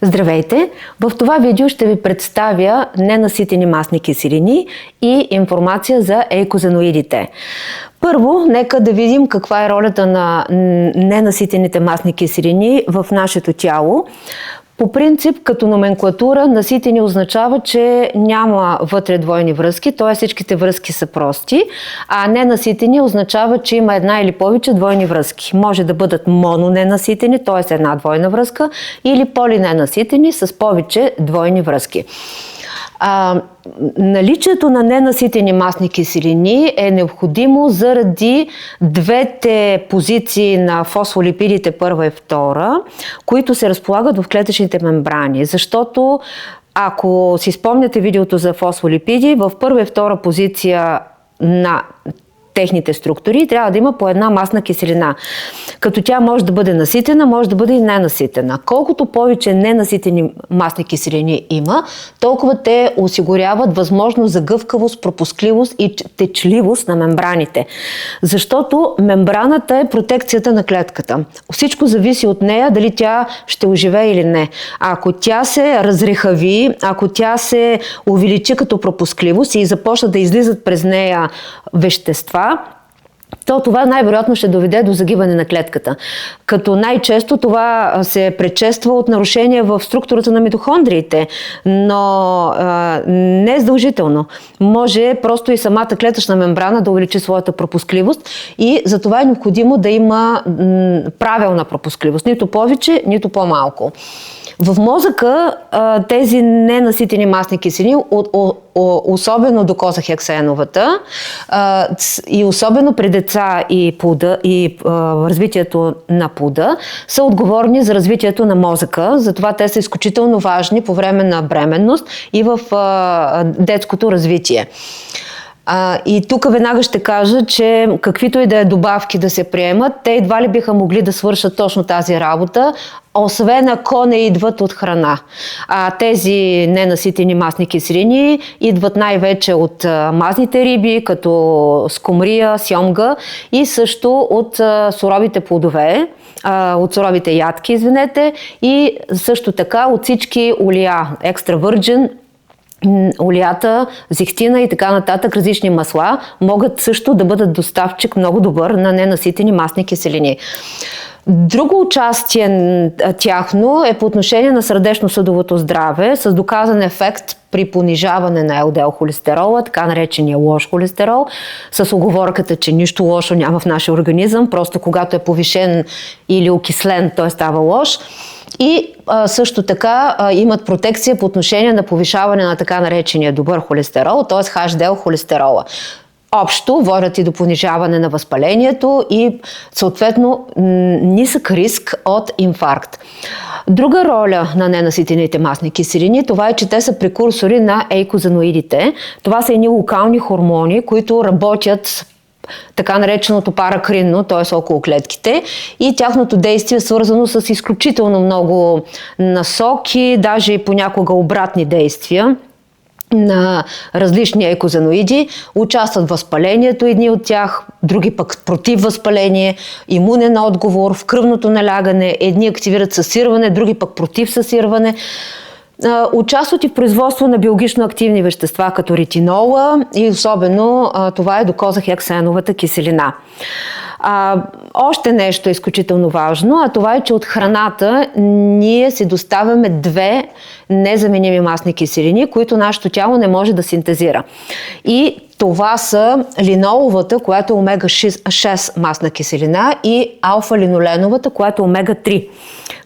Здравейте! В това видео ще ви представя ненаситени масни киселини и информация за еикозаноидите. Първо, нека да видим каква е ролята на ненаситените масни киселини в нашето тяло. По принцип, като номенклатура, наситени означава, че няма вътре двойни връзки, т.е. всичките връзки са прости, а ненаситени означава, че има една или повече двойни връзки. Може да бъдат мононенаситени, т.е. една двойна връзка, или полиненаситени с повече двойни връзки. Наличието на ненаситени масни киселини е необходимо заради двете позиции на фосфолипидите първа и втора, които се разполагат в клетъчните мембрани. Защото ако си спомняте видеото за фосфолипиди, в първа и втора позиция на техните структури трябва да има по една масна киселина. Като тя може да бъде наситена, може да бъде и ненаситена. Колкото повече ненаситени масни киселини има, толкова те осигуряват възможност за гъвкавост, пропускливост и течливост на мембраните. Защото мембраната е протекцията на клетката. Всичко зависи от нея, дали тя ще оживее или не. Ако тя се разрехави, ако тя се увеличи като пропускливост и започна да излизат през нея вещества, то това най-вероятно ще доведе до загиване на клетката. Като най-често това се предшества от нарушения в структурата на митохондриите, но не е задължително. Може просто и самата клетъчна мембрана да увеличи своята пропускливост и за това е необходимо да има правилна пропускливост. Нито повече, нито по-малко. В мозъка тези ненаситени масни киселини, особено до козахексаеновата и особено при деца и плода, и развитието на плода, са отговорни за развитието на мозъка. Затова те са изключително важни по време на бременност и в детското развитие. И тук веднага ще кажа, че каквито и да е добавки да се приемат, те едва ли биха могли да свършат точно тази работа, освен ако не идват от храна. Тези ненаситени масни киселини идват най-вече от мазните риби, като скумрия, сьомга и също от суровите плодове, от суровите ядки, и също така от всички олия, екстра върджин, олията, зехтина и така нататък, различни масла, могат също да бъдат доставчик много добър на ненаситени масни киселини. Друго участие тяхно е по отношение на сърдечно-съдовото здраве, с доказан ефект при понижаване на ЛДЛ холестерола, така наречения лош холестерол, с уговорката, че нищо лошо няма в нашия организъм, просто когато е повишен или окислен, той става лош. И също така имат протекция по отношение на повишаване на така наречения добър холестерол, т.е. HDL холестерола. Общо водят и до понижаване на възпалението и съответно нисък риск от инфаркт. Друга роля на ненаситените масни киселини, това е, че те са прекурсори на еикозаноидите. Това са едни локални хормони, които работят така нареченото паракринно, т.е. около клетките, и тяхното действие е свързано с изключително много насоки, даже и понякога обратни действия на различни еикозаноиди. Участват в възпалението едни от тях, други пък против възпаление, имунен отговор, в кръвното налягане, едни активират съсирване, други пък против съсирване. Участват и в производство на биологично активни вещества, като ретинола, и особено това е докозахексаеновата киселина. Още нещо е изключително важно, а това е, че от храната ние си доставяме две незаменими масни киселини, които нашето тяло не може да синтезира. И това са линоловата, която е омега-6 масна киселина, и алфа-линоленовата, която е омега-3.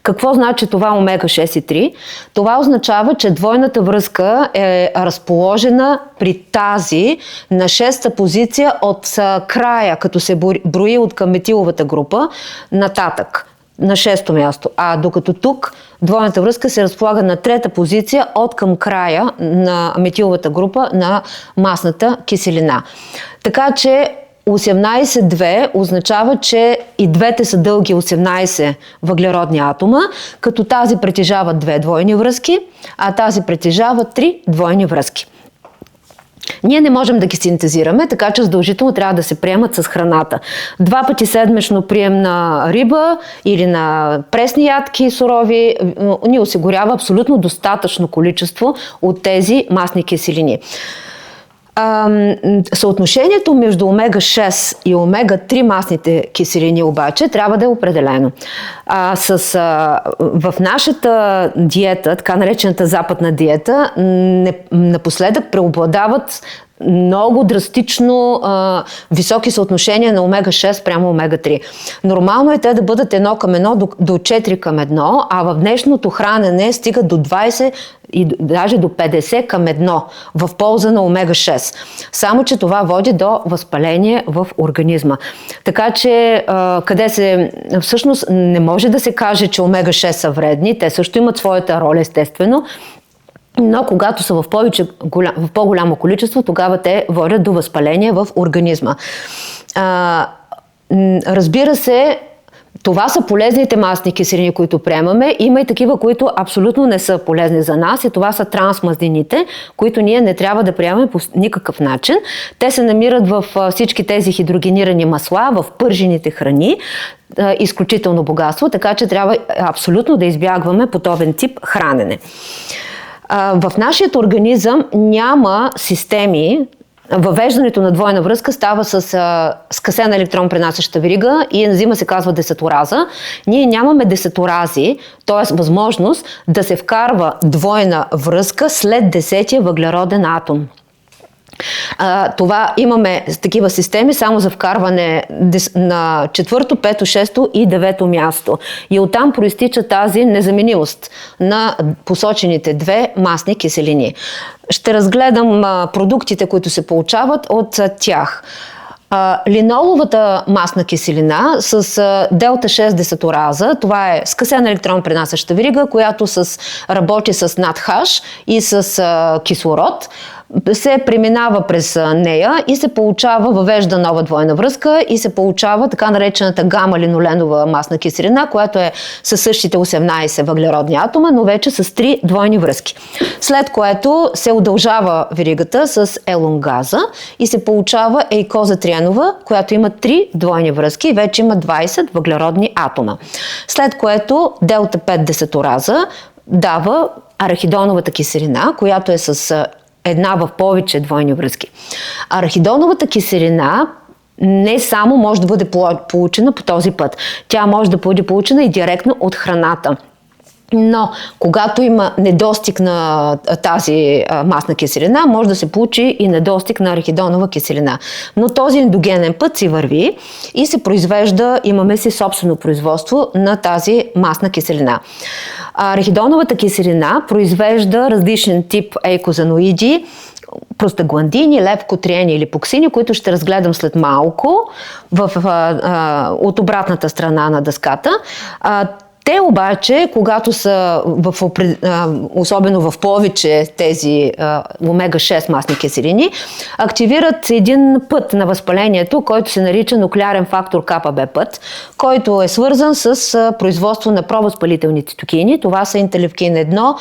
Какво значи това омега-6 и 3? Това означава, че двойната връзка е разположена при тази на 6-та позиция от края, като се брои от към метиловата група, нататък, на 6-то място. Докато тук двойната връзка се разполага на 3-та позиция от към края на метиловата група на масната киселина. Така че 18,2 означава, че и двете са дълги 18 въглеродни атома, като тази притежава 2 двойни връзки, а тази притежава 3 двойни връзки. Ние не можем да ги синтезираме, така че задължително трябва да се приемат с храната. 2 пъти седмично прием на риба или на пресни ядки сурови ни осигурява абсолютно достатъчно количество от тези масни киселини. Съотношението между омега-6 и омега-3 масните киселини обаче трябва да е определено. В нашата диета, така наречената западна диета, напоследък преобладават много драстично високи съотношения на омега-6 прямо омега-3. Нормално е те да бъдат 1:1 до 4:1, а в днешното хранене стигат до 20 и даже до 50:1 в полза на омега-6. Само че това води до възпаление в организма. Така че всъщност не може да се каже, че омега-6 са вредни, те също имат своята роля естествено, но когато са в по-голямо количество, тогава те водят до възпаление в организма. Разбира се, това са полезните масни киселини, които приемаме. Има и такива, които абсолютно не са полезни за нас, и това са трансмазнините, които ние не трябва да приемаме по никакъв начин. Те се намират в всички тези хидрогенирани масла, в пържените храни, изключително богатство, така че трябва абсолютно да избягваме подобен тип хранене. В нашия организъм няма системи. Въвеждането на двойна връзка става с скъсена електрон пренасяща верига и ензима се казва десетораза. Ние нямаме десеторази, т.е. възможност да се вкарва двойна връзка след 10-тия въглероден атом. Това имаме такива системи само за вкарване на 4-то, 5-то, 6-то и 9-то място. И оттам проистича тази незаменимост на посочените две масни киселини. Ще разгледам продуктите, които се получават от тях. Линоловата масна киселина с делта 6 десетораза, това е скъсена електрон пренасяща верига, която работи с NADH и с кислород, се преминава през нея и се въвежда нова двойна връзка и се получава така наречената гама-линоленова масна киселина, която е със същите 18 въглеродни атома, но вече с 3 двойни връзки. След което се удължава веригата с елонгаза и се получава ейкоза триенова, която има 3 двойни връзки и вече има 20 въглеродни атома. След което делта 5 десетораза дава арахидоновата киселина, която е с една в повече двойни връзки. Арахидоновата киселина не само може да бъде получена по този път. Тя може да бъде получена и директно от храната. Но когато има недостиг на тази масна киселина, може да се получи и недостиг на арахидонова киселина. Но този ендогенен път си върви и се произвежда, имаме си собствено производство на тази масна киселина. Арахидоновата киселина произвежда различен тип ейкозаноиди, простагландини, левкотриени или липоксини, които ще разгледам след малко от обратната страна на дъската. Те обаче, когато са особено в повече тези омега-6 масни киселини, активират един път на възпалението, който се нарича нуклеарен фактор КПБ път, който е свързан с производство на провъзпалителни цитокини. Това са интерлевкин 1,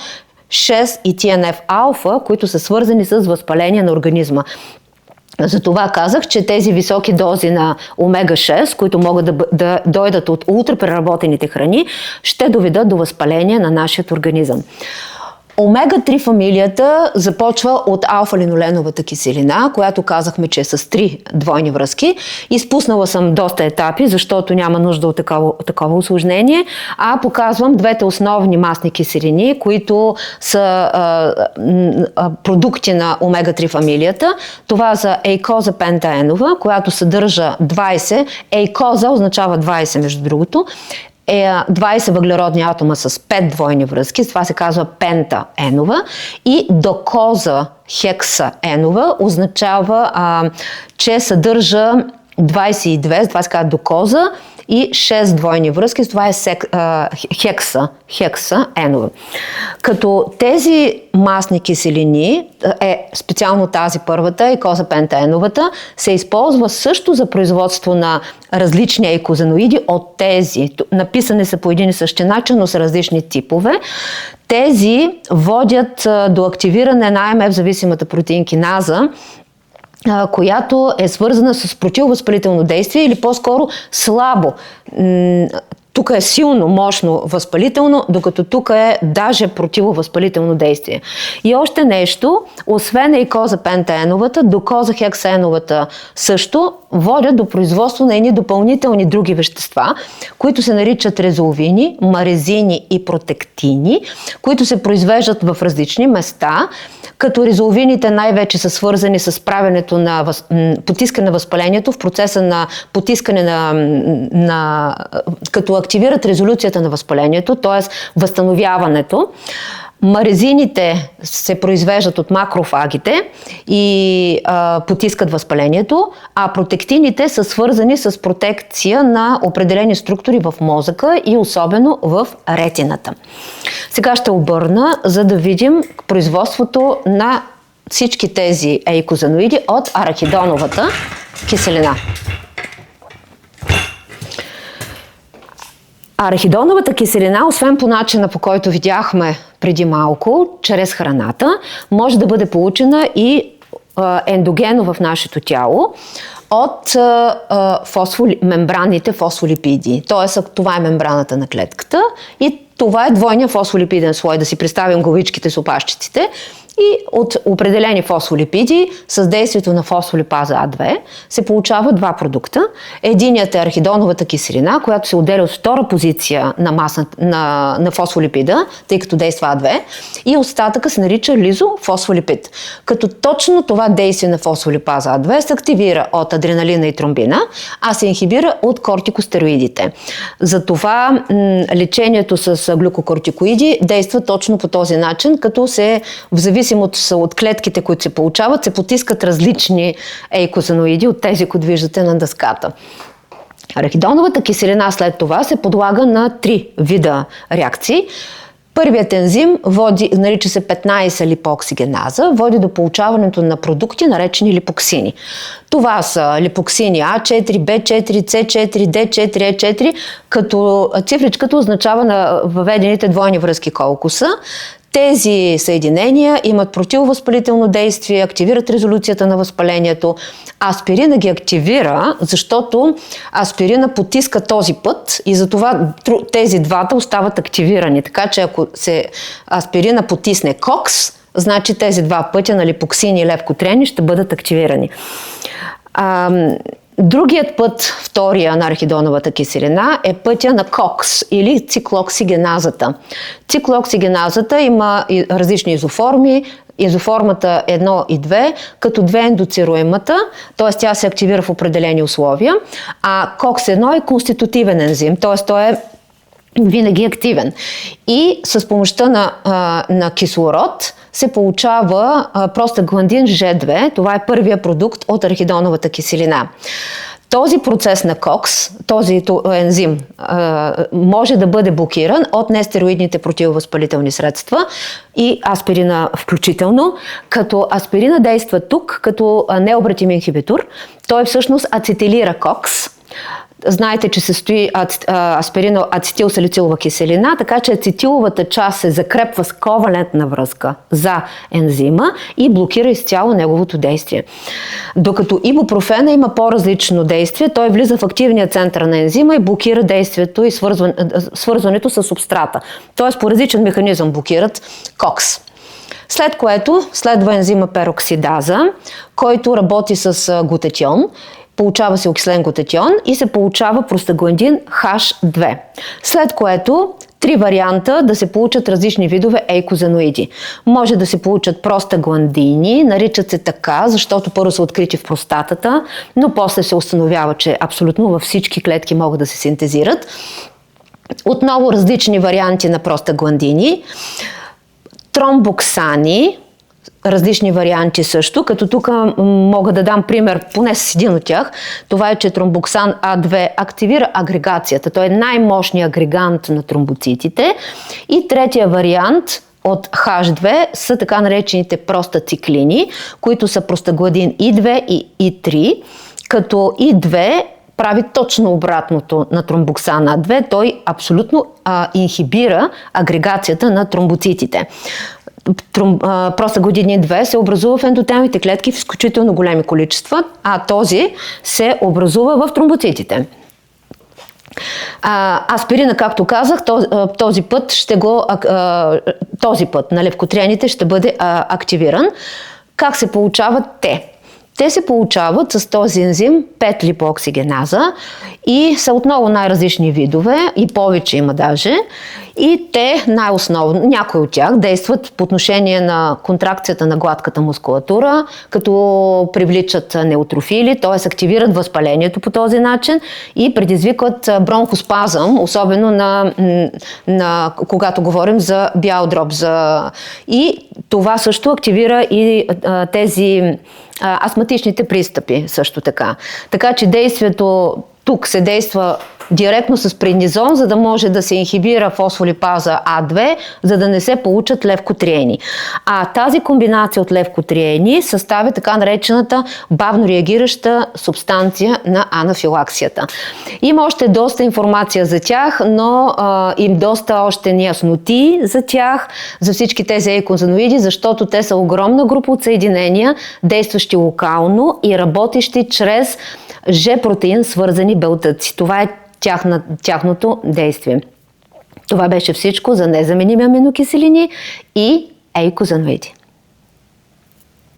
6 и TNF-алфа, които са свързани с възпаление на организма. Затова казах, че тези високи дози на омега-6, които могат да дойдат от ултрапреработените храни, ще доведат до възпаление на нашия организъм. Омега-3 фамилията започва от алфа-линоленовата киселина, която казахме, че е с 3 двойни връзки. Изпуснала съм доста етапи, защото няма нужда от такова усложнение, а показвам двете основни масни киселини, които са продукти на омега-3 фамилията. Това са ейкоза пентаенова, която съдържа 20. Ейкоза означава 20, между другото. 20 въглеродни атома с 5 двойни връзки, това се казва пентаенова, и докоза хексаенова означава, че съдържа 22, това се казва докоза, и 6 двойни връзки, това е хексаенова. Като тези масни киселини, специално тази първата, ейкоза пентаеновата, се използва също за производство на различни ейкозаноиди от тези. Написани са по един и същи начин, но са различни типове. Тези водят до активиране на АМФ-зависимата протеинкиназа, която е свързана с противовъзпалително действие или по-скоро слабо. Тук е силно, мощно възпалително, докато тук е даже противовъзпалително действие. И още нещо, освен ейкоза пентаеновата, докоза хексаеновата също водят до производство на едни допълнителни други вещества, които се наричат резолвини, марезини и протектини, които се произвеждат в различни места, като резолвините най-вече са свързани с правенето на потискане на възпалението в процеса на потискане като активират резолюцията на възпалението, т.е. възстановяването. Марезините се произвеждат от макрофагите и потискат възпалението, а протектините са свързани с протекция на определени структури в мозъка и особено в ретината. Сега ще обърна, за да видим производството на всички тези еикозаноиди от арахидоновата киселина. Арахидоновата киселина, освен по начина, по който видяхме преди малко, чрез храната, може да бъде получена и ендогенно в нашето тяло от мембранните фосфолипиди. Тоест, това е мембраната на клетката и това е двойния фосфолипиден слой, да си представим главичките с опашчиците. И от определени фосфолипиди с действието на фосфолипаза А2 се получават два продукта. Единият е арахидоновата киселина, която се отделя от втора позиция на фосфолипида, тъй като действа А2, и остатъка се нарича лизофосфолипид. Като точно това действие на фосфолипаза А2 се активира от адреналина и тромбина, а се инхибира от кортикостероидите. Затова лечението с глюкокортикоиди действа точно по този начин, като се в зависимост от клетките, които се получават, се потискат различни еикозаноиди от тези, които виждате на дъската. Арахидоновата киселина след това се подлага на 3 вида реакции. Първият ензим нарича се 15-липооксигеназа, води до получаването на продукти, наречени липоксини. Това са липоксини А4, Б4, С4, Д4, Е4, като цифричката означава на въведените двойни връзки колко са. Тези съединения имат противовъзпалително действие, активират резолюцията на възпалението. Аспирина ги активира, защото аспирина потиска този път и затова тези двата остават активирани. Така че ако аспирина потисне кокс, значи тези два пътя на липоксини и левкотрени ще бъдат активирани. Другият път, втория на арахидоновата киселина, е пътя на КОКС или циклоксигеназата. Циклоксигеназата има различни изоформи, изоформата 1 и 2, като 2 е ендоцируемата, т.е. тя се активира в определени условия, а КОКС-1 е конститутивен ензим, т.е. той е винаги активен. И с помощта на кислород се получава простагландин Ж2, това е първия продукт от арахидоновата киселина. Този процес на КОКС, този ензим, може да бъде блокиран от нестероидните противовъзпалителни средства и аспирина включително, като аспирина действа тук като необратим инхибитор. Той всъщност ацетилира КОКС. Знаете, че се стои аспирина ацетилсалицилова киселина, така че ацетиловата част се закрепва с ковалентна връзка за ензима и блокира изцяло неговото действие. Докато ибупрофена има по-различно действие, той влиза в активния център на ензима и блокира действието и свързването с субстрата. Тоест по различен механизъм блокират КОКС. След което следва ензима пероксидаза, който работи с глутатион. Получава се окислен глутатион и се получава простагландин H2. След което 3 варианта да се получат различни видове еикозаноиди. Може да се получат простагландини, наричат се така, защото първо са открити в простатата, но после се установява, че абсолютно във всички клетки могат да се синтезират. Отново различни варианти на простагландини. Тромбоксани, различни варианти също, като тук мога да дам пример поне с един от тях. Това е, че тромбоксан А2 активира агрегацията. Той е най-мощният агрегант на тромбоцитите. И третия вариант от H2 са така наречените простациклини, които са простагладин И2 и И3, като И2 прави точно обратното на тромбоксан А2. Той абсолютно инхибира агрегацията на тромбоцитите. Простагландин 2 се образува в ендотелните клетки в изключително големи количества, а този се образува в тромбоцитите. Аспирина, както казах, този път на левкотриените ще бъде активиран. Как се получават те? Те се получават с този ензим 5-липооксигеназа и са отново най-различни видове, и повече има даже. И те най-основно, някои от тях действат по отношение на контракцията на гладката мускулатура, като привличат неутрофили, т.е. активират възпалението по този начин и предизвикват бронхоспазъм, особено когато говорим за бял дроб. И това също активира и тези астматичните пристъпи също така. Така че действието тук се действа директно с преднизон, за да може да се инхибира фосфолипаза А2, за да не се получат левкотриени. А тази комбинация от левкотриени съставя така наречената бавно реагираща субстанция на анафилаксията. Има още доста информация за тях, но им доста още неясноти за тях, за всички тези еикозаноиди, защото те са огромна група от съединения, действащи локално и работещи чрез Ж-протеин свързани белтъци. Това е тяхното действие. Това беше всичко за незаменими аминокиселини и еикозаноиди.